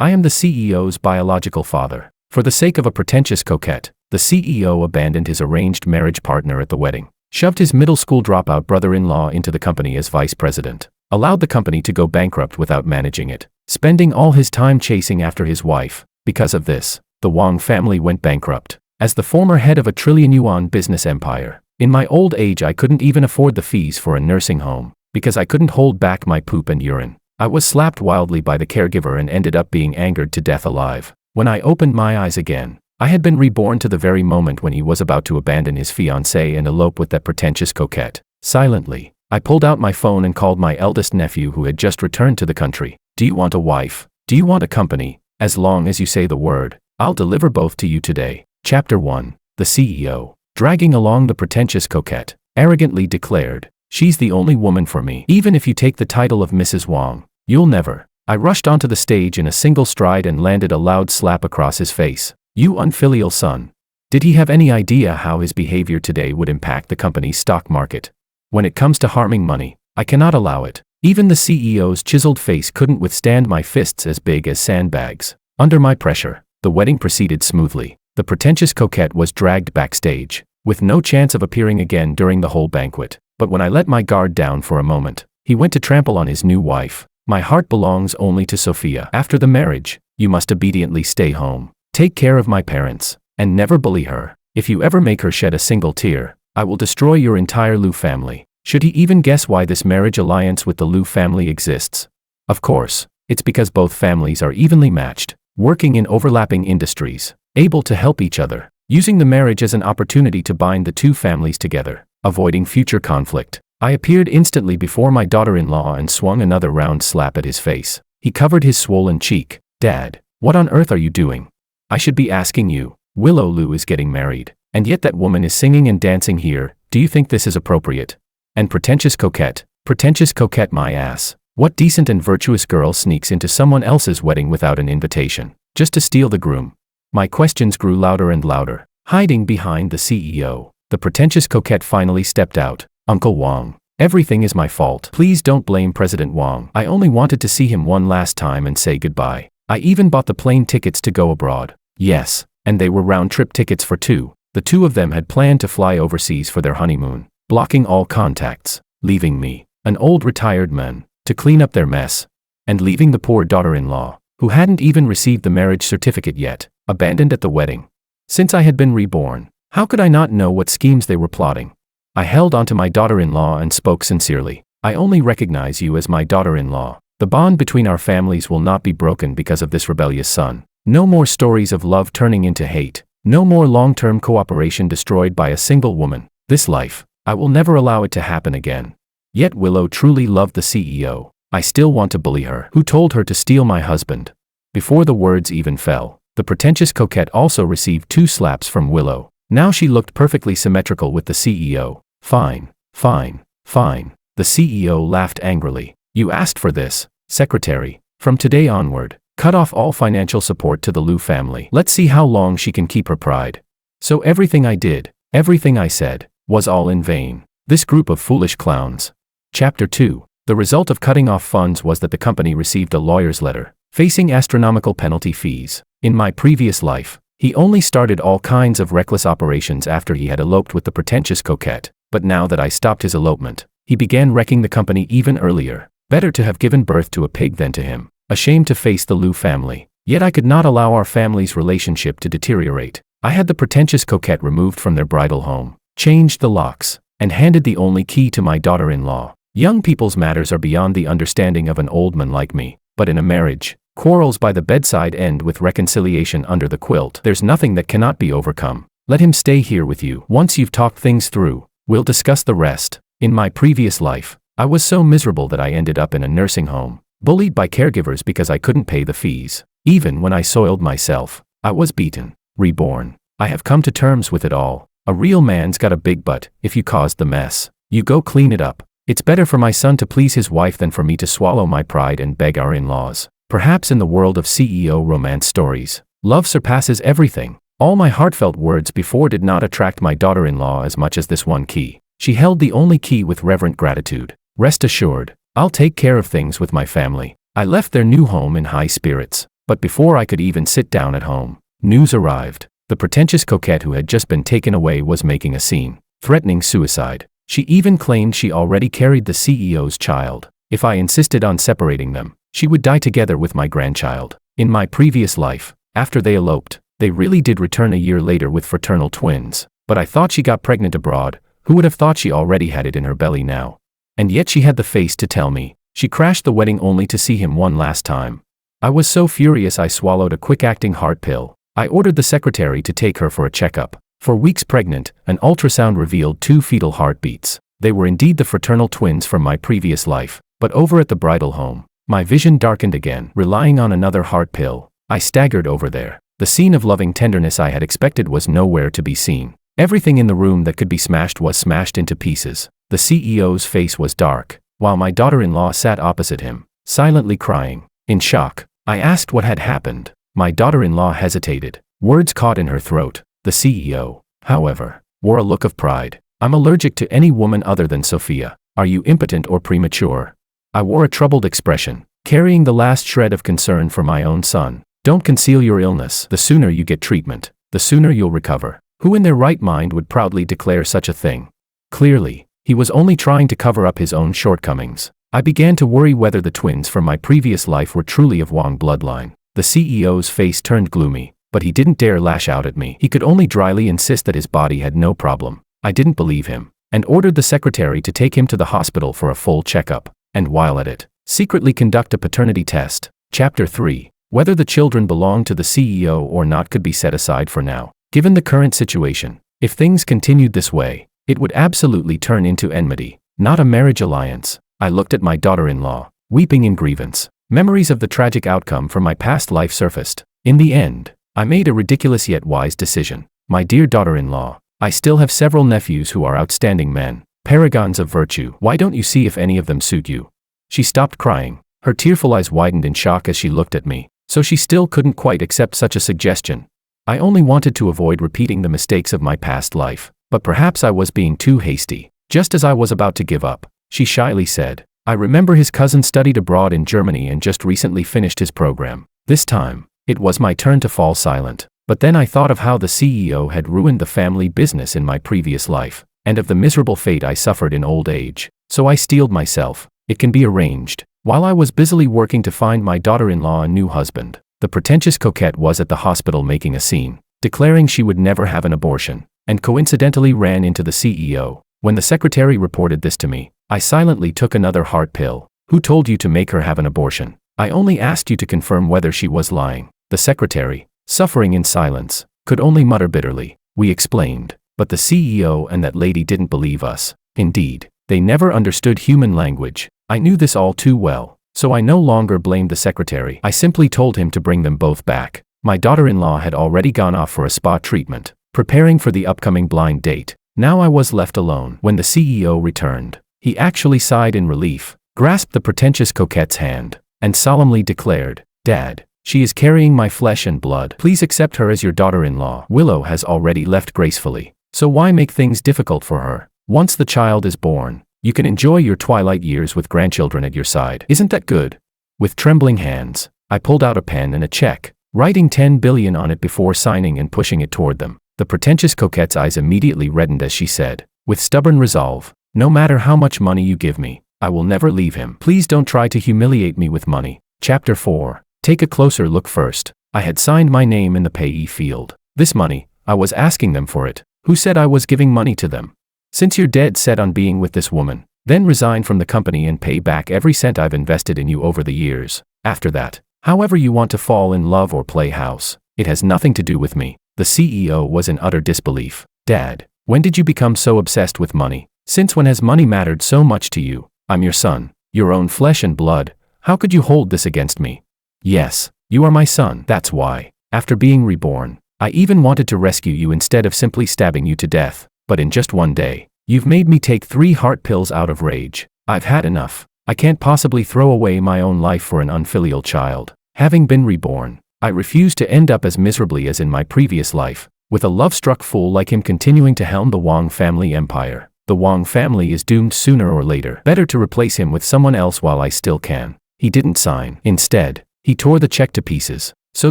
I am the CEO's biological father. For the sake of a pretentious coquette, the CEO abandoned his arranged marriage partner at the wedding, shoved his middle-school dropout brother-in-law into the company as vice president, allowed the company to go bankrupt without managing it, spending all his time chasing after his wife. Because of this, the Wang family went bankrupt. As the former head of a trillion-yuan business empire, in my old age I couldn't even afford the fees for a nursing home, because I couldn't hold back my poop and urine. I was slapped wildly by the caregiver and ended up being angered to death alive. When I opened my eyes again, I had been reborn to the very moment when he was about to abandon his fiancée and elope with that pretentious coquette. Silently, I pulled out my phone and called my eldest nephew who had just returned to the country. Do you want a wife? Do you want a company? As long as you say the word, I'll deliver both to you today. Chapter 1. The CEO, dragging along the pretentious coquette, arrogantly declared, "She's the only woman for me. Even if you take the title of Mrs. Wang, you'll never." I rushed onto the stage in a single stride and landed a loud slap across his face. You unfilial son. Did he have any idea how his behavior today would impact the company's stock market? When it comes to harming money, I cannot allow it. Even the CEO's chiseled face couldn't withstand my fists as big as sandbags. Under my pressure, the wedding proceeded smoothly. The pretentious coquette was dragged backstage, with no chance of appearing again during the whole banquet. But when I let my guard down for a moment, he went to trample on his new wife. My heart belongs only to Sophia. After the marriage, you must obediently stay home, take care of my parents, and never bully her. If you ever make her shed a single tear, I will destroy your entire Liu family. Should he even guess why this marriage alliance with the Liu family exists? Of course, it's because both families are evenly matched, working in overlapping industries, able to help each other, using the marriage as an opportunity to bind the two families together, avoiding future conflict. I appeared instantly before my daughter-in-law and swung another round slap at his face. He covered his swollen cheek. Dad, what on earth are you doing? I should be asking you. Willow Liu is getting married, and yet that woman is singing and dancing here. Do you think this is appropriate? And pretentious coquette my ass. What decent and virtuous girl sneaks into someone else's wedding without an invitation, just to steal the groom? My questions grew louder and louder. Hiding behind the CEO, the pretentious coquette finally stepped out. Uncle Wang, everything is my fault. Please don't blame President Wang. I only wanted to see him one last time and say goodbye. I even bought the plane tickets to go abroad. Yes, and they were round-trip tickets for two. The two of them had planned to fly overseas for their honeymoon, blocking all contacts, leaving me, an old retired man, to clean up their mess, and leaving the poor daughter-in-law, who hadn't even received the marriage certificate yet, abandoned at the wedding. Since I had been reborn, how could I not know what schemes they were plotting? I held onto my daughter-in-law and spoke sincerely. I only recognize you as my daughter-in-law. The bond between our families will not be broken because of this rebellious son. No more stories of love turning into hate. No more long-term cooperation destroyed by a single woman. This life, I will never allow it to happen again. Yet Willow truly loved the CEO. I still want to bully her. Who told her to steal my husband? Before the words even fell, the pretentious coquette also received 2 slaps from Willow. Now she looked perfectly symmetrical with the CEO. Fine, fine, fine. The CEO laughed angrily. You asked for this, secretary. From today onward, cut off all financial support to the Liu family. Let's see how long she can keep her pride. So everything I did, everything I said, was all in vain. This group of foolish clowns. Chapter 2. The result of cutting off funds was that the company received a lawyer's letter, facing astronomical penalty fees. In my previous life, he only started all kinds of reckless operations after he had eloped with the pretentious coquette. But now that I stopped his elopement, he began wrecking the company even earlier. Better to have given birth to a pig than to him. Ashamed to face the Liu family. Yet I could not allow our family's relationship to deteriorate. I had the pretentious coquette removed from their bridal home, changed the locks, and handed the only key to my daughter-in-law. Young people's matters are beyond the understanding of an old man like me. But in a marriage, quarrels by the bedside end with reconciliation under the quilt. There's nothing that cannot be overcome. Let him stay here with you. Once you've talked things through, we'll discuss the rest. In my previous life, I was so miserable that I ended up in a nursing home, bullied by caregivers because I couldn't pay the fees. Even when I soiled myself, I was beaten. Reborn. I have come to terms with it all. A real man's got a big butt. If you caused the mess, you go clean it up. It's better for my son to please his wife than for me to swallow my pride and beg our in-laws. Perhaps in the world of CEO romance stories, love surpasses everything. All my heartfelt words before did not attract my daughter-in-law as much as this one key. She held the only key with reverent gratitude. Rest assured, I'll take care of things with my family. I left their new home in high spirits. But before I could even sit down at home, news arrived. The pretentious coquette who had just been taken away was making a scene, threatening suicide. She even claimed she already carried the CEO's child. If I insisted on separating them, she would die together with my grandchild. In my previous life, after they eloped, they really did return a year later with fraternal twins. But I thought she got pregnant abroad. Who would have thought she already had it in her belly now? And yet she had the face to tell me. She crashed the wedding only to see him one last time. I was so furious I swallowed a quick-acting heart pill. I ordered the secretary to take her for a checkup. For weeks pregnant, an ultrasound revealed 2 fetal heartbeats. They were indeed the fraternal twins from my previous life. But over at the bridal home, my vision darkened again. Relying on another heart pill, I staggered over there. The scene of loving tenderness I had expected was nowhere to be seen. Everything in the room that could be smashed was smashed into pieces. The CEO's face was dark, while my daughter-in-law sat opposite him, silently crying. In shock, I asked what had happened. My daughter-in-law hesitated, words caught in her throat. The CEO, however, wore a look of pride. I'm allergic to any woman other than Sophia. Are you impotent or premature? I wore a troubled expression, carrying the last shred of concern for my own son. Don't conceal your illness. The sooner you get treatment, the sooner you'll recover. Who in their right mind would proudly declare such a thing? Clearly, he was only trying to cover up his own shortcomings. I began to worry whether the twins from my previous life were truly of Wang bloodline. The CEO's face turned gloomy, but he didn't dare lash out at me. He could only dryly insist that his body had no problem. I didn't believe him, and ordered the secretary to take him to the hospital for a full checkup, and while at it, secretly conduct a paternity test. Chapter 3. Whether the children belonged to the CEO or not could be set aside for now. Given the current situation, if things continued this way, it would absolutely turn into enmity, not a marriage alliance. I looked at my daughter-in-law, weeping in grievance. Memories of the tragic outcome from my past life surfaced. In the end, I made a ridiculous yet wise decision. My dear daughter-in-law, I still have several nephews who are outstanding men, paragons of virtue. Why don't you see if any of them suit you? She stopped crying. Her tearful eyes widened in shock as she looked at me. So she still couldn't quite accept such a suggestion. I only wanted to avoid repeating the mistakes of my past life, but perhaps I was being too hasty. Just as I was about to give up, she shyly said, I remember his cousin studied abroad in Germany and just recently finished his program. This time, it was my turn to fall silent. But then I thought of how the CEO had ruined the family business in my previous life, and of the miserable fate I suffered in old age. So I steeled myself. It can be arranged. While I was busily working to find my daughter-in-law a new husband, the pretentious coquette was at the hospital making a scene, declaring she would never have an abortion, and coincidentally ran into the CEO. When the secretary reported this to me, I silently took another heart pill. Who told you to make her have an abortion? I only asked you to confirm whether she was lying. The secretary, suffering in silence, could only mutter bitterly. We explained, but the CEO and that lady didn't believe us. Indeed, they never understood human language. I knew this all too well, so I no longer blamed the secretary. I simply told him to bring them both back. My daughter-in-law had already gone off for a spa treatment, preparing for the upcoming blind date. Now I was left alone. When the CEO returned, he actually sighed in relief, grasped the pretentious coquette's hand, and solemnly declared, Dad, she is carrying my flesh and blood. Please accept her as your daughter-in-law. Willow has already left gracefully, so why make things difficult for her? Once the child is born, you can enjoy your twilight years with grandchildren at your side. Isn't that good? With trembling hands, I pulled out a pen and a check, writing 10 billion on it before signing and pushing it toward them. The pretentious coquette's eyes immediately reddened as she said, with stubborn resolve, no matter how much money you give me, I will never leave him. Please don't try to humiliate me with money. Chapter 4. Take a closer look first. I had signed my name in the payee field. This money, I was asking them for it. Who said I was giving money to them? Since you're dead set on being with this woman, then resign from the company and pay back every cent I've invested in you over the years. After that, however you want to fall in love or play house, it has nothing to do with me. The CEO was in utter disbelief. Dad, when did you become so obsessed with money? Since when has money mattered so much to you? I'm your son, your own flesh and blood. How could you hold this against me? Yes, you are my son. That's why, after being reborn, I even wanted to rescue you instead of simply stabbing you to death. But in just one day, you've made me take 3 heart pills out of rage. I've had enough. I can't possibly throw away my own life for an unfilial child. Having been reborn, I refuse to end up as miserably as in my previous life, with a love-struck fool like him continuing to helm the Wang family empire. The Wang family is doomed sooner or later. Better to replace him with someone else while I still can. He didn't sign. Instead, he tore the check to pieces. So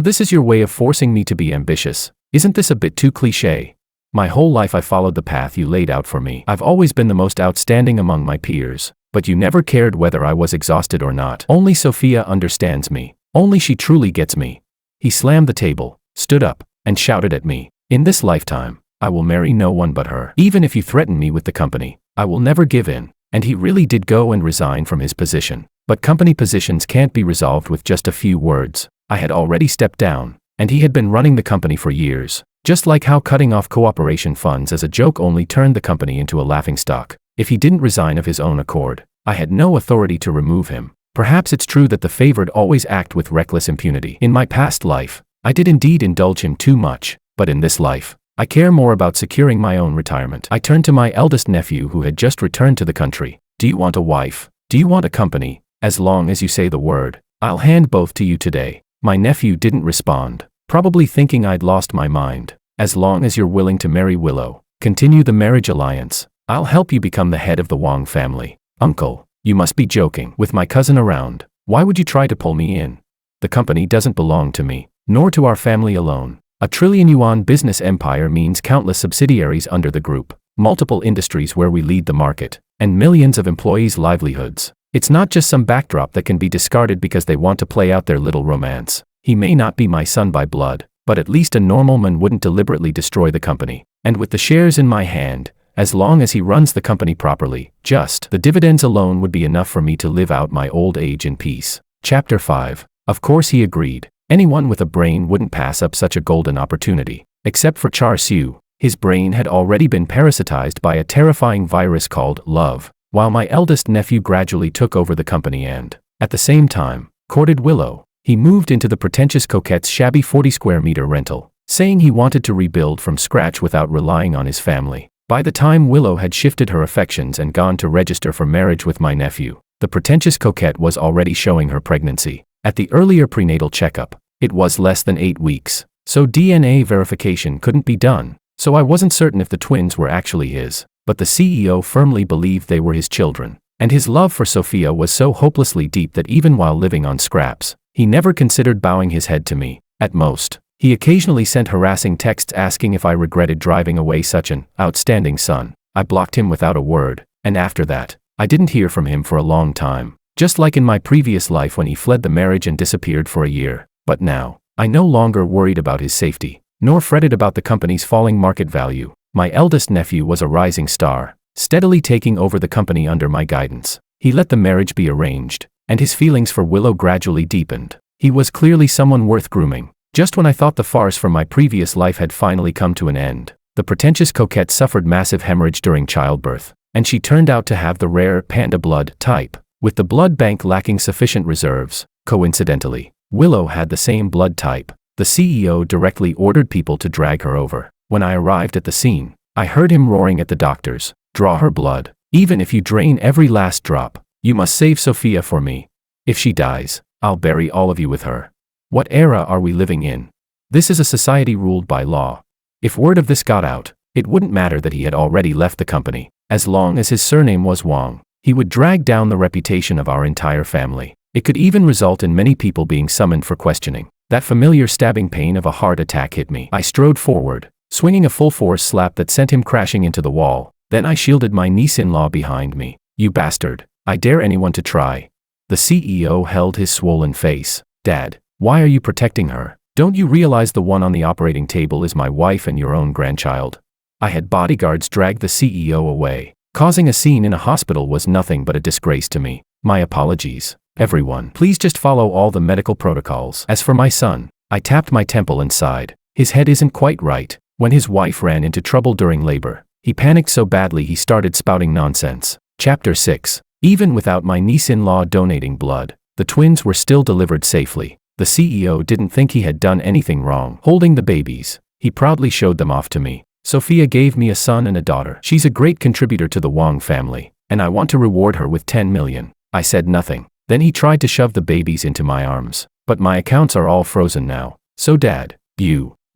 this is your way of forcing me to be ambitious. Isn't this a bit too cliché? My whole life I followed the path you laid out for me. I've always been the most outstanding among my peers. But you never cared whether I was exhausted or not. Only Sophia understands me. Only she truly gets me. He slammed the table, stood up, and shouted at me. In this lifetime, I will marry no one but her. Even if you threaten me with the company, I will never give in. And he really did go and resign from his position. But company positions can't be resolved with just a few words. I had already stepped down, and he had been running the company for years. Just like how cutting off cooperation funds as a joke only turned the company into a laughingstock. If he didn't resign of his own accord, I had no authority to remove him. Perhaps it's true that the favored always act with reckless impunity. In my past life, I did indeed indulge him too much, but in this life, I care more about securing my own retirement. I turned to my eldest nephew who had just returned to the country. Do you want a wife? Do you want a company? As long as you say the word, I'll hand both to you today. My nephew didn't respond, probably thinking I'd lost my mind. As long as you're willing to marry Willow, continue the marriage alliance, I'll help you become the head of the Wang family. Uncle, you must be joking. With my cousin around, why would you try to pull me in? The company doesn't belong to me, nor to our family alone. A trillion-yuan business empire means countless subsidiaries under the group, multiple industries where we lead the market, and millions of employees' livelihoods. It's not just some backdrop that can be discarded because they want to play out their little romance. He may not be my son by blood, but at least a normal man wouldn't deliberately destroy the company. And with the shares in my hand, as long as he runs the company properly, just the dividends alone would be enough for me to live out my old age in peace. Chapter 5. Of course he agreed. Anyone with a brain wouldn't pass up such a golden opportunity. Except for Char Siu, his brain had already been parasitized by a terrifying virus called love, while my eldest nephew gradually took over the company and, at the same time, courted Willow. He moved into the pretentious coquette's shabby 40-square-meter rental, saying he wanted to rebuild from scratch without relying on his family. By the time Willow had shifted her affections and gone to register for marriage with my nephew, the pretentious coquette was already showing her pregnancy. At the earlier prenatal checkup, it was less than 8 weeks, so DNA verification couldn't be done, so I wasn't certain if the twins were actually his. But the CEO firmly believed they were his children, and his love for Sophia was so hopelessly deep that even while living on scraps, he never considered bowing his head to me. At most, he occasionally sent harassing texts asking if I regretted driving away such an outstanding son. I blocked him without a word, and after that, I didn't hear from him for a long time, just like in my previous life when he fled the marriage and disappeared for a year. But now, I no longer worried about his safety, nor fretted about the company's falling market value. My eldest nephew was a rising star, steadily taking over the company under my guidance. He let the marriage be arranged, and his feelings for Willow gradually deepened. He was clearly someone worth grooming. Just when I thought the farce from my previous life had finally come to an end, the pretentious coquette suffered massive hemorrhage during childbirth, and she turned out to have the rare panda blood type, with the blood bank lacking sufficient reserves. Coincidentally, Willow had the same blood type. The CEO directly ordered people to drag her over. When I arrived at the scene, I heard him roaring at the doctors, "Draw her blood. Even if you drain every last drop, you must save Sophia for me. If she dies, I'll bury all of you with her." What era are we living in? This is a society ruled by law. If word of this got out, it wouldn't matter that he had already left the company. As long as his surname was Wang, he would drag down the reputation of our entire family. It could even result in many people being summoned for questioning. That familiar stabbing pain of a heart attack hit me. I strode forward, swinging a full-force slap that sent him crashing into the wall. Then I shielded my niece-in-law behind me. "You bastard, I dare anyone to try." The CEO held his swollen face. "Dad, why are you protecting her? Don't you realize the one on the operating table is my wife and your own grandchild?" I had bodyguards drag the CEO away. Causing a scene in a hospital was nothing but a disgrace to me. My apologies, everyone. Please just follow all the medical protocols. As for my son, I tapped my temple and sighed. His head isn't quite right. When his wife ran into trouble during labor, he panicked so badly he started spouting nonsense. Chapter 6. Even without my niece-in-law donating blood, the twins were still delivered safely. The CEO didn't think he had done anything wrong. Holding the babies, he proudly showed them off to me. "Sophia gave me a son and a daughter. She's a great contributor to the Wang family, and I want to reward her with 10 million. I said nothing. Then he tried to shove the babies into my arms. "But my accounts are all frozen now. So Dad,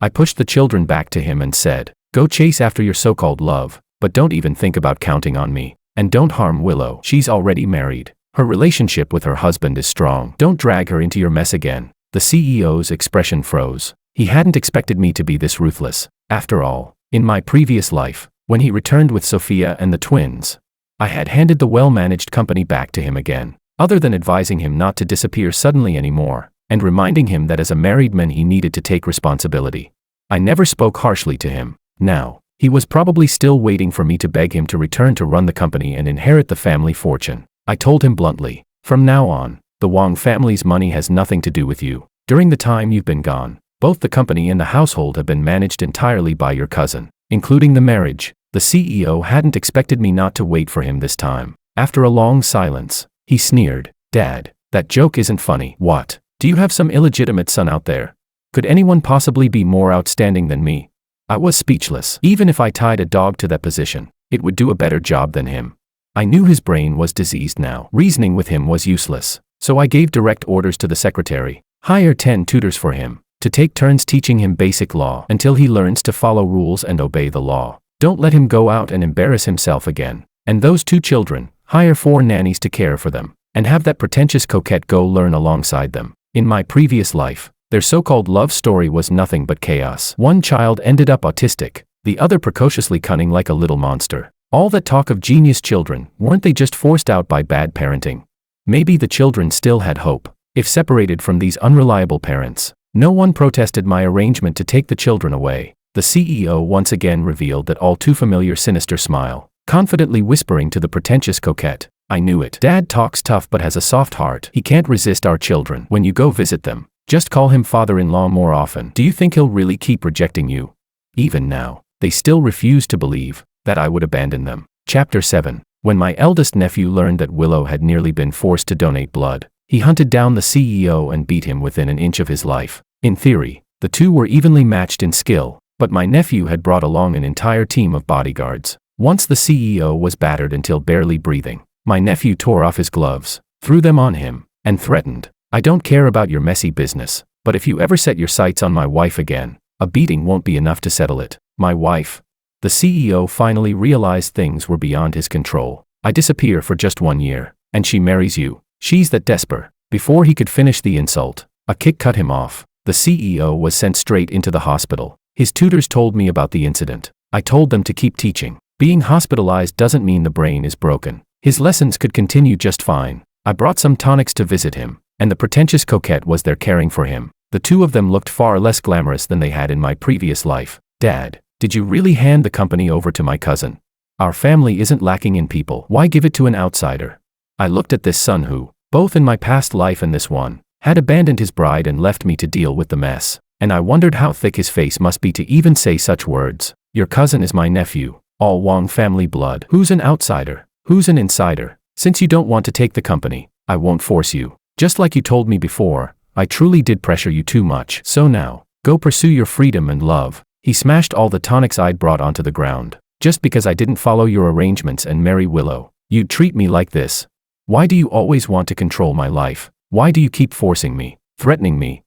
I pushed the children back to him and said, "Go chase after your so-called love, but don't even think about counting on me. And don't harm Willow. She's already married. Her relationship with her husband is strong. Don't drag her into your mess again." The CEO's expression froze. He hadn't expected me to be this ruthless. After all, in my previous life, when he returned with Sophia and the twins, I had handed the well-managed company back to him again, other than advising him not to disappear suddenly anymore, and reminding him that as a married man he needed to take responsibility. I never spoke harshly to him. Now, he was probably still waiting for me to beg him to return to run the company and inherit the family fortune. I told him bluntly, "From now on, the Wang family's money has nothing to do with you. During the time you've been gone, both the company and the household have been managed entirely by your cousin, including the marriage." The CEO hadn't expected me not to wait for him this time. After a long silence, he sneered, "Dad, that joke isn't funny." "What? Do you have some illegitimate son out there? Could anyone possibly be more outstanding than me?" I was speechless. Even if I tied a dog to that position, it would do a better job than him. I knew his brain was diseased now. Reasoning with him was useless. So I gave direct orders to the secretary. Hire 10 tutors for him, to take turns teaching him basic law until he learns to follow rules and obey the law. Don't let him go out and embarrass himself again. And those 2 children, hire 4 nannies to care for them, and have that pretentious coquette go learn alongside them. In my previous life, their so-called love story was nothing but chaos. One child ended up autistic, the other precociously cunning like a little monster. All that talk of genius children, weren't they just forced out by bad parenting? Maybe the children still had hope, if separated from these unreliable parents. No one protested my arrangement to take the children away. The CEO once again revealed that all too familiar sinister smile, confidently whispering to the pretentious coquette, "I knew it. Dad talks tough but has a soft heart. He can't resist our children. When you go visit them, just call him father-in-law more often. Do you think he'll really keep rejecting you?" Even now, they still refuse to believe that I would abandon them. Chapter 7. When my eldest nephew learned that Willow had nearly been forced to donate blood, he hunted down the CEO and beat him within an inch of his life. In theory, the two were evenly matched in skill, but my nephew had brought along an entire team of bodyguards. Once the CEO was battered until barely breathing, my nephew tore off his gloves, threw them on him, and threatened, "I don't care about your messy business, but if you ever set your sights on my wife again, a beating won't be enough to settle it." My wife? The CEO finally realized things were beyond his control. "I disappear for just 1 year, and she marries you. She's that desperate." Before he could finish the insult, a kick cut him off. The CEO was sent straight into the hospital. His tutors told me about the incident. I told them to keep teaching. Being hospitalized doesn't mean the brain is broken. His lessons could continue just fine. I brought some tonics to visit him, and the pretentious coquette was there caring for him. The two of them looked far less glamorous than they had in my previous life. "Dad, did you really hand the company over to my cousin? Our family isn't lacking in people. Why give it to an outsider?" I looked at this son who, both in my past life and this one, had abandoned his bride and left me to deal with the mess. And I wondered how thick his face must be to even say such words. "Your cousin is my nephew, all Wang family blood. Who's an outsider? Who's an insider? Since you don't want to take the company, I won't force you. Just like you told me before, I truly did pressure you too much. So now, go pursue your freedom and love." He smashed all the tonics I'd brought onto the ground. "Just because I didn't follow your arrangements and marry Willow, you'd treat me like this? Why do you always want to control my life? Why do you keep forcing me, threatening me?"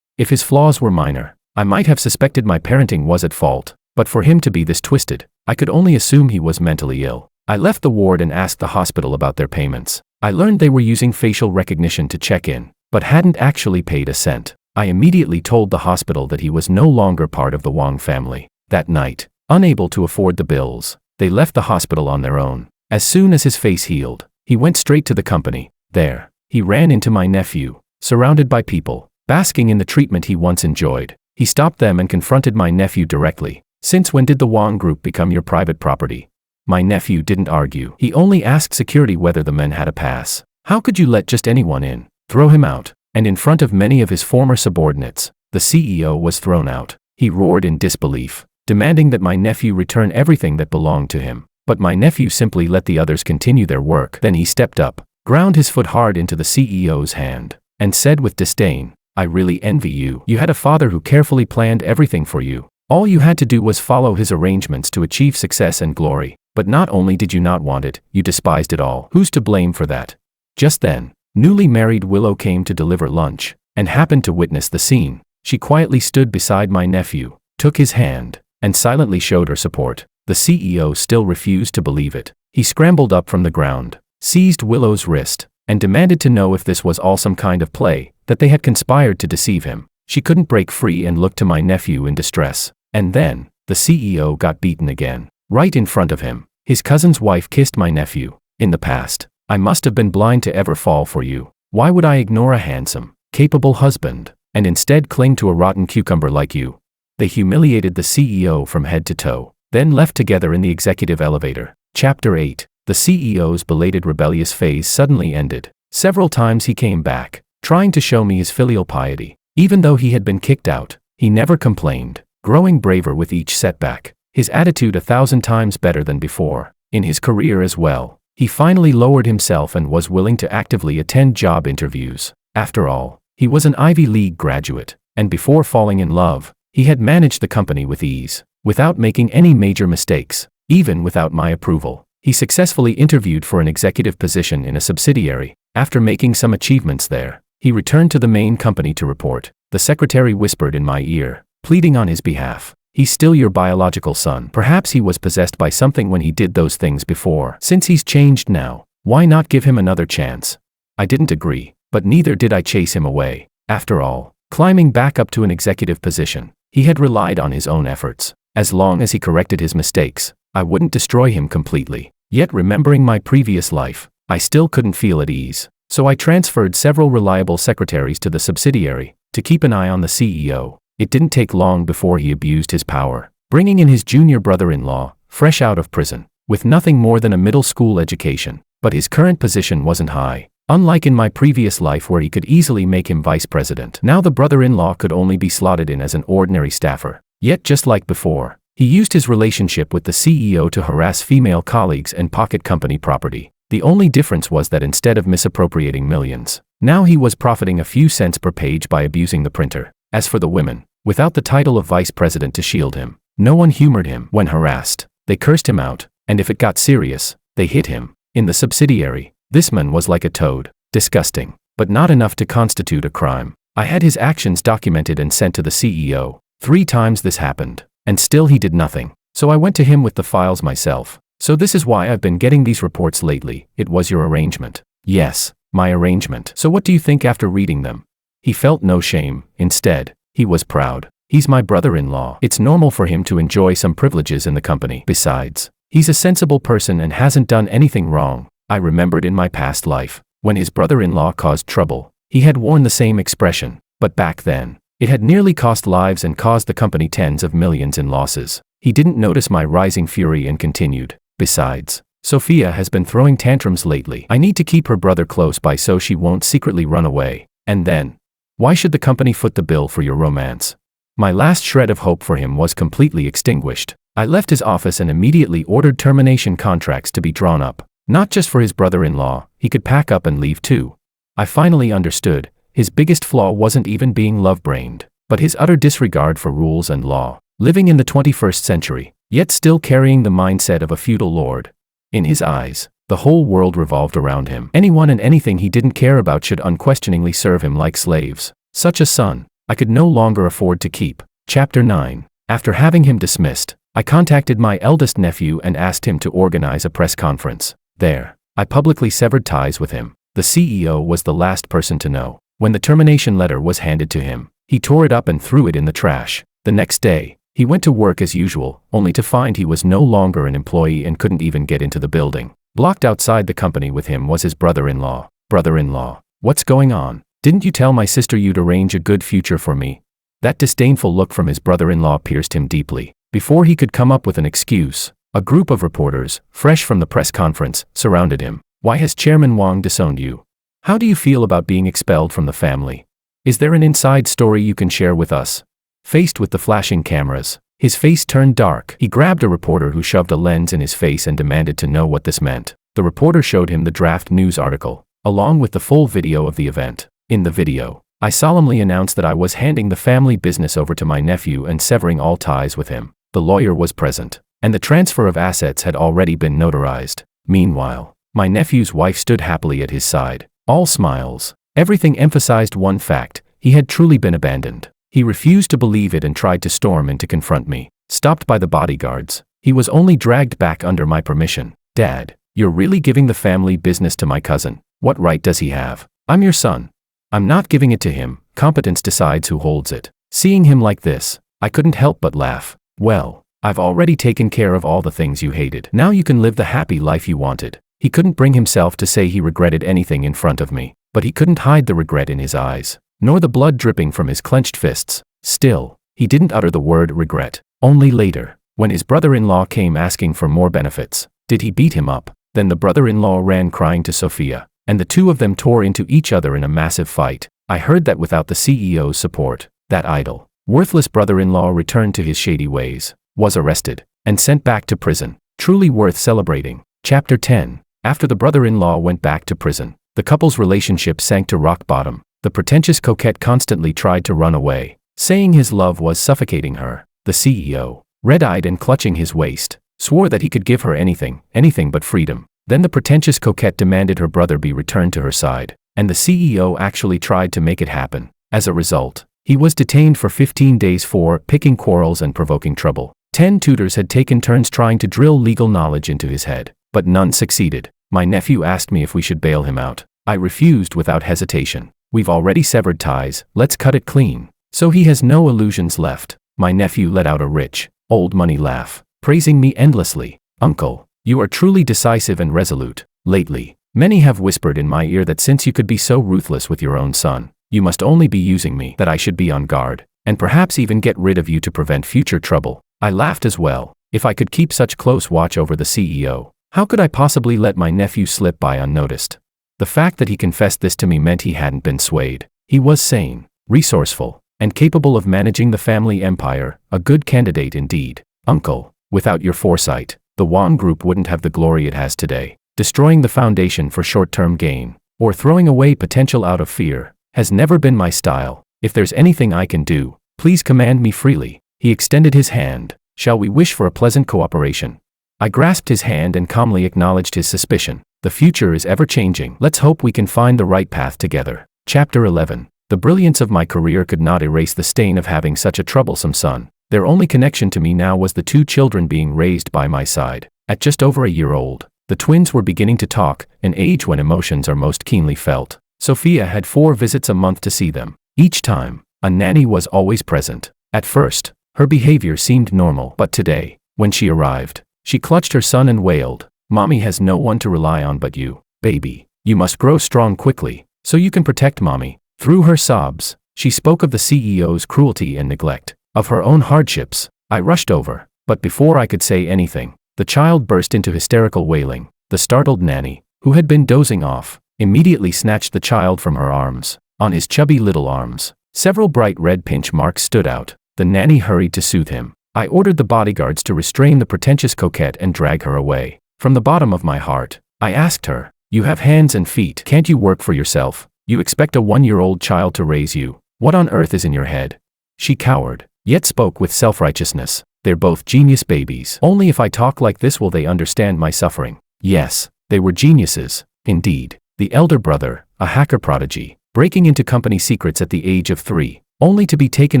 If his flaws were minor, I might have suspected my parenting was at fault, but for him to be this twisted, I could only assume he was mentally ill. I left the ward and asked the hospital about their payments. I learned they were using facial recognition to check in, but hadn't actually paid a cent. I immediately told the hospital that he was no longer part of the Wang family. That night, unable to afford the bills, they left the hospital on their own. As soon as his face healed, he went straight to the company. There, he ran into my nephew, surrounded by people, basking in the treatment he once enjoyed. He stopped them and confronted my nephew directly. "Since when did the Wang group become your private property?" My nephew didn't argue. He only asked security whether the men had a pass. "How could you let just anyone in?" "Throw him out." And in front of many of his former subordinates, the CEO was thrown out. He roared in disbelief, demanding that my nephew return everything that belonged to him. But my nephew simply let the others continue their work. Then he stepped up, ground his foot hard into the CEO's hand, and said with disdain, "I really envy you. You had a father who carefully planned everything for you. All you had to do was follow his arrangements to achieve success and glory. But not only did you not want it, you despised it all. Who's to blame for that?" Just then, newly married Willow came to deliver lunch, and happened to witness the scene. She quietly stood beside my nephew, took his hand, and silently showed her support. The CEO still refused to believe it. He scrambled up from the ground, seized Willow's wrist, and demanded to know if this was all some kind of play, that they had conspired to deceive him. She couldn't break free and looked to my nephew in distress. And then, the CEO got beaten again. Right in front of him. His cousin's wife kissed my nephew. In the past, I must have been blind to ever fall for you. Why would I ignore a handsome, capable husband, and instead cling to a rotten cucumber like you? They humiliated the CEO from head to toe, then left together in the executive elevator. Chapter 8. The CEO's belated rebellious phase suddenly ended. Several times he came back, trying to show me his filial piety. Even though he had been kicked out, he never complained, growing braver with each setback, his attitude 1,000 times better than before. In his career as well, he finally lowered himself and was willing to actively attend job interviews. After all, he was an Ivy League graduate, and before falling in love, he had managed the company with ease, without making any major mistakes. Even without my approval, he successfully interviewed for an executive position in a subsidiary. After making some achievements there, he returned to the main company to report. The secretary whispered in my ear, pleading on his behalf. He's still your biological son. Perhaps he was possessed by something when he did those things before. Since he's changed now, why not give him another chance? I didn't agree, but neither did I chase him away. After all, climbing back up to an executive position, he had relied on his own efforts. As long as he corrected his mistakes, I wouldn't destroy him completely. Yet remembering my previous life, I still couldn't feel at ease. So I transferred several reliable secretaries to the subsidiary, to keep an eye on the CEO. It didn't take long before he abused his power, bringing in his junior brother-in-law, fresh out of prison, with nothing more than a middle school education. But his current position wasn't high. Unlike in my previous life where he could easily make him vice president, now the brother-in-law could only be slotted in as an ordinary staffer. Yet just like before, he used his relationship with the CEO to harass female colleagues and pocket company property. The only difference was that instead of misappropriating millions, now he was profiting a few cents per page by abusing the printer. As for the women, without the title of vice president to shield him, no one humored him. When harassed, they cursed him out, and if it got serious, they hit him. In the subsidiary, this man was like a toad, disgusting, but not enough to constitute a crime. I had his actions documented and sent to the CEO. 3 times this happened, and still he did nothing. So I went to him with the files myself. So this is why I've been getting these reports lately. It was your arrangement. Yes, my arrangement. So what do you think after reading them? He felt no shame. Instead, he was proud. He's my brother-in-law. It's normal for him to enjoy some privileges in the company. Besides, he's a sensible person and hasn't done anything wrong. I remembered in my past life, when his brother-in-law caused trouble, he had worn the same expression. But back then, it had nearly cost lives and caused the company tens of millions in losses. He didn't notice my rising fury and continued. Besides, Sophia has been throwing tantrums lately. I need to keep her brother close by so she won't secretly run away. And then, why should the company foot the bill for your romance? My last shred of hope for him was completely extinguished. I left his office and immediately ordered termination contracts to be drawn up. Not just for his brother-in-law, he could pack up and leave too. I finally understood, his biggest flaw wasn't even being love-brained, but his utter disregard for rules and law. Living in the 21st century, yet still carrying the mindset of a feudal lord. In his eyes, the whole world revolved around him. Anyone and anything he didn't care about should unquestioningly serve him like slaves. Such a son, I could no longer afford to keep. Chapter 9. After having him dismissed, I contacted my eldest nephew and asked him to organize a press conference. There, I publicly severed ties with him. The CEO was the last person to know. When the termination letter was handed to him, he tore it up and threw it in the trash. The next day, he went to work as usual, only to find he was no longer an employee and couldn't even get into the building. Blocked outside the company with him was his brother-in-law. Brother-in-law, what's going on? Didn't you tell my sister you'd arrange a good future for me? That disdainful look from his brother-in-law pierced him deeply. Before he could come up with an excuse, a group of reporters, fresh from the press conference, surrounded him. Why has Chairman Wang disowned you? How do you feel about being expelled from the family? Is there an inside story you can share with us? Faced with the flashing cameras, his face turned dark. He grabbed a reporter who shoved a lens in his face and demanded to know what this meant. The reporter showed him the draft news article, along with the full video of the event. In the video, I solemnly announced that I was handing the family business over to my nephew and severing all ties with him. The lawyer was present, and the transfer of assets had already been notarized. Meanwhile, my nephew's wife stood happily at his side, all smiles. Everything emphasized one fact: he had truly been abandoned. He refused to believe it and tried to storm in to confront me. Stopped by the bodyguards, he was only dragged back under my permission. Dad, you're really giving the family business to my cousin? What right does he have? I'm your son. I'm not giving it to him. Competence decides who holds it. Seeing him like this, I couldn't help but laugh. Well, I've already taken care of all the things you hated. Now you can live the happy life you wanted. He couldn't bring himself to say he regretted anything in front of me, but he couldn't hide the regret in his eyes, nor the blood dripping from his clenched fists. Still, he didn't utter the word regret. Only later, when his brother-in-law came asking for more benefits, did he beat him up. Then the brother-in-law ran crying to Sophia, and the two of them tore into each other in a massive fight. I heard that without the CEO's support, that idle, worthless brother-in-law returned to his shady ways, was arrested, and sent back to prison. Truly worth celebrating. Chapter 10. After the brother-in-law went back to prison, the couple's relationship sank to rock bottom. The pretentious coquette constantly tried to run away, saying his love was suffocating her. The CEO, red-eyed and clutching his waist, swore that he could give her anything but freedom. Then the pretentious coquette demanded her brother be returned to her side, and the CEO actually tried to make it happen. As a result, he was detained for 15 days for picking quarrels and provoking trouble. 10 tutors had taken turns trying to drill legal knowledge into his head, but none succeeded. My nephew asked me if we should bail him out. I refused without hesitation. We've already severed ties, let's cut it clean. So he has no illusions left. My nephew let out a rich, old money laugh, praising me endlessly. Uncle, you are truly decisive and resolute. Lately, many have whispered in my ear that since you could be so ruthless with your own son, you must only be using me, that I should be on guard, and perhaps even get rid of you to prevent future trouble. I laughed as well. If I could keep such close watch over the CEO, how could I possibly let my nephew slip by unnoticed? The fact that he confessed this to me meant he hadn't been swayed. He was sane, resourceful, and capable of managing the family empire, a good candidate indeed. Uncle, without your foresight, the Wang group wouldn't have the glory it has today. Destroying the foundation for short-term gain, or throwing away potential out of fear, has never been my style. If there's anything I can do, please command me freely. He extended his hand. Shall we wish for a pleasant cooperation? I grasped his hand and calmly acknowledged his suspicion. The future is ever-changing. Let's hope we can find the right path together. Chapter 11. The brilliance of my career could not erase the stain of having such a troublesome son. Their only connection to me now was the 2 children being raised by my side. At just over a year old, the twins were beginning to talk, an age when emotions are most keenly felt. Sophia had 4 visits a month to see them. Each time, a nanny was always present. At first, her behavior seemed normal, but today, when she arrived, she clutched her son and wailed, "Mommy has no one to rely on but you. Baby, you must grow strong quickly, so you can protect Mommy." Through her sobs, she spoke of the CEO's cruelty and neglect, of her own hardships. I rushed over, but before I could say anything, the child burst into hysterical wailing. The startled nanny, who had been dozing off, immediately snatched the child from her arms. On his chubby little arms, several bright red pinch marks stood out. The nanny hurried to soothe him. I ordered the bodyguards to restrain the pretentious coquette and drag her away. From the bottom of my heart, I asked her, "You have hands and feet. Can't you work for yourself? You expect a 1-year-old child to raise you. What on earth is in your head?" She cowered, yet spoke with self-righteousness. "They're both genius babies. Only if I talk like this will they understand my suffering." Yes, they were geniuses, indeed. The elder brother, a hacker prodigy, breaking into company secrets at the age of 3, only to be taken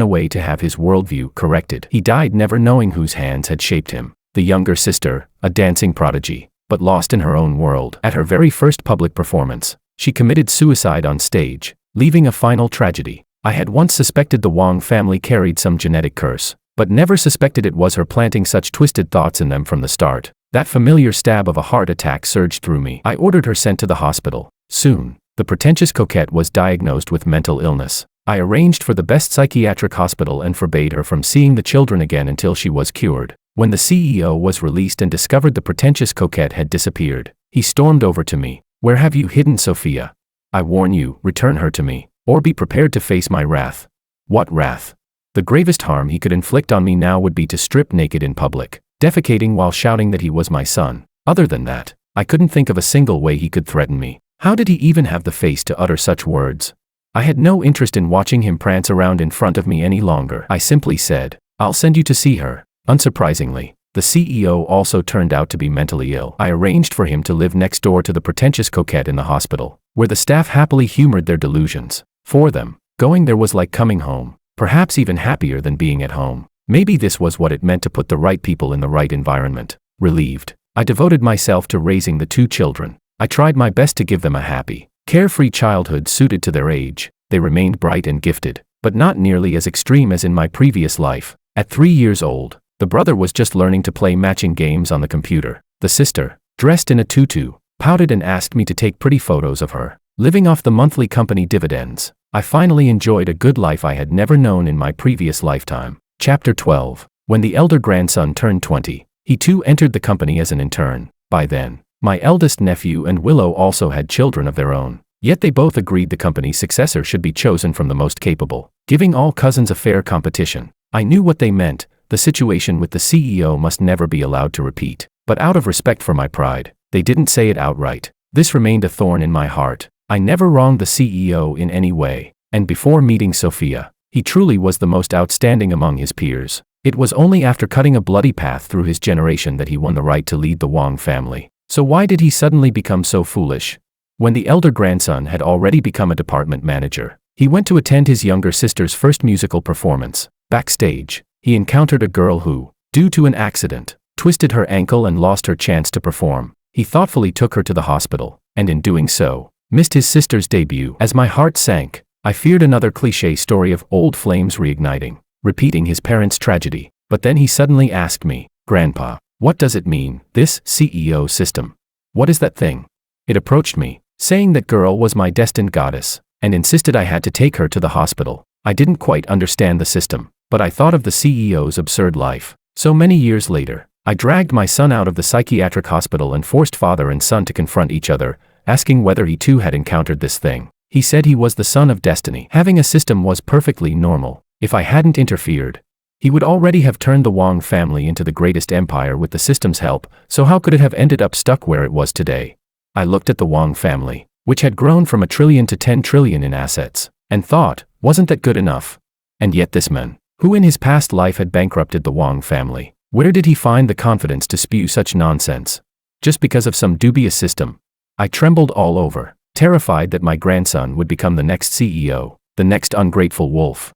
away to have his worldview corrected. He died never knowing whose hands had shaped him. The younger sister, a dancing prodigy, but lost in her own world. At her very first public performance, she committed suicide on stage, leaving a final tragedy. I had once suspected the Wang family carried some genetic curse, but never suspected it was her planting such twisted thoughts in them from the start. That familiar stab of a heart attack surged through me. I ordered her sent to the hospital. Soon, the pretentious coquette was diagnosed with mental illness. I arranged for the best psychiatric hospital and forbade her from seeing the children again until she was cured. When the CEO was released and discovered the pretentious coquette had disappeared, he stormed over to me. "Where have you hidden Sophia? I warn you, return her to me, or be prepared to face my wrath." What wrath? The gravest harm he could inflict on me now would be to strip naked in public, defecating while shouting that he was my son. Other than that, I couldn't think of a single way he could threaten me. How did he even have the face to utter such words? I had no interest in watching him prance around in front of me any longer. I simply said, "I'll send you to see her." Unsurprisingly, the CEO also turned out to be mentally ill. I arranged for him to live next door to the pretentious coquette in the hospital, where the staff happily humored their delusions. For them, going there was like coming home, perhaps even happier than being at home. Maybe this was what it meant to put the right people in the right environment. Relieved, I devoted myself to raising the 2 children. I tried my best to give them a happy, carefree childhood suited to their age. They remained bright and gifted, but not nearly as extreme as in my previous life. At 3 years old, the brother was just learning to play matching games on the computer. The sister, dressed in a tutu, pouted and asked me to take pretty photos of her, living off the monthly company dividends. I finally enjoyed a good life I had never known in my previous lifetime. Chapter 12. When the elder grandson turned 20, he too entered the company as an intern. By then, my eldest nephew and Willow also had children of their own. Yet they both agreed the company's successor should be chosen from the most capable, giving all cousins a fair competition. I knew what they meant. The situation with the CEO must never be allowed to repeat. But out of respect for my pride, they didn't say it outright. This remained a thorn in my heart. I never wronged the CEO in any way. And before meeting Sophia, he truly was the most outstanding among his peers. It was only after cutting a bloody path through his generation that he won the right to lead the Wang family. So why did he suddenly become so foolish? When the elder grandson had already become a department manager, he went to attend his younger sister's first musical performance. Backstage, he encountered a girl who, due to an accident, twisted her ankle and lost her chance to perform. He thoughtfully took her to the hospital, and in doing so, missed his sister's debut. As my heart sank, I feared another cliché story of old flames reigniting, repeating his parents' tragedy. But then he suddenly asked me, "Grandpa, what does it mean, this CEO system? What is that thing?" It approached me, saying that girl was my destined goddess, and insisted I had to take her to the hospital. I didn't quite understand the system, but I thought of the CEO's absurd life. So many years later, I dragged my son out of the psychiatric hospital and forced father and son to confront each other, asking whether he too had encountered this thing. He said he was the son of destiny. Having a system was perfectly normal. If I hadn't interfered, he would already have turned the Wang family into the greatest empire with the system's help, so how could it have ended up stuck where it was today? I looked at the Wang family, which had grown from 1 trillion to 10 trillion in assets, and thought, wasn't that good enough? And yet this man, who in his past life had bankrupted the Wang family, where did he find the confidence to spew such nonsense? Just because of some dubious system? I trembled all over, terrified that my grandson would become the next CEO, the next ungrateful wolf.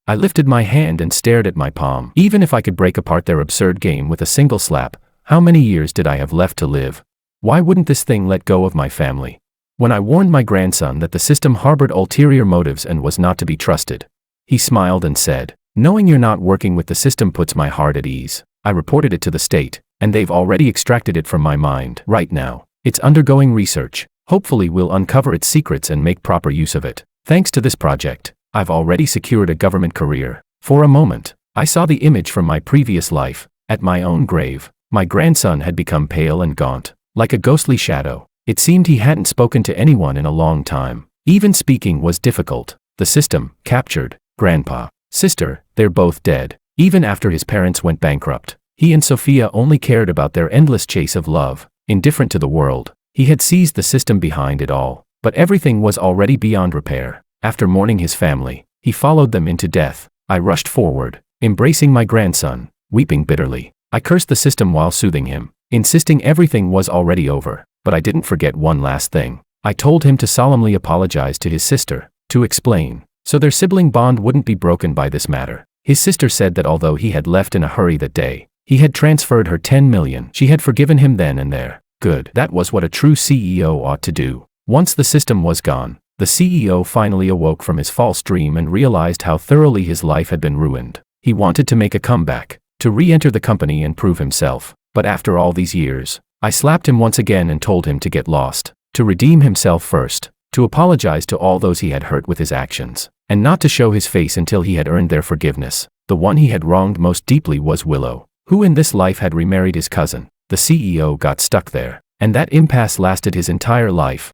I lifted my hand and stared at my palm. Even if I could break apart their absurd game with a single slap, how many years did I have left to live? Why wouldn't this thing let go of my family? When I warned my grandson that the system harbored ulterior motives and was not to be trusted, he smiled and said, "Knowing you're not working with the system puts my heart at ease." I reported it to the state, and they've already extracted it from my mind. Right now, it's undergoing research. Hopefully we'll uncover its secrets and make proper use of it. Thanks to this project, I've already secured a government career. For a moment, I saw the image from my previous life. At my own grave, my grandson had become pale and gaunt, like a ghostly shadow. It seemed he hadn't spoken to anyone in a long time. Even speaking was difficult. The system captured Grandpa, sister, they're both dead. Even after his parents went bankrupt, he and Sophia only cared about their endless chase of love. Indifferent to the world, he had seized the system behind it all. But everything was already beyond repair. After mourning his family, he followed them into death. I rushed forward, embracing my grandson, weeping bitterly. I cursed the system while soothing him, insisting everything was already over. But I didn't forget one last thing. I told him to solemnly apologize to his sister, to explain, so their sibling bond wouldn't be broken by this matter. His sister said that although he had left in a hurry that day, he had transferred her 10 million. She had forgiven him then and there. Good. That was what a true CEO ought to do. Once the system was gone, the CEO finally awoke from his false dream and realized how thoroughly his life had been ruined. He wanted to make a comeback, to re-enter the company and prove himself. But after all these years, I slapped him once again and told him to get lost, to redeem himself first, to apologize to all those he had hurt with his actions, and not to show his face until he had earned their forgiveness. The one he had wronged most deeply was Willow, who in this life had remarried his cousin. The CEO got stuck there, and that impasse lasted his entire life.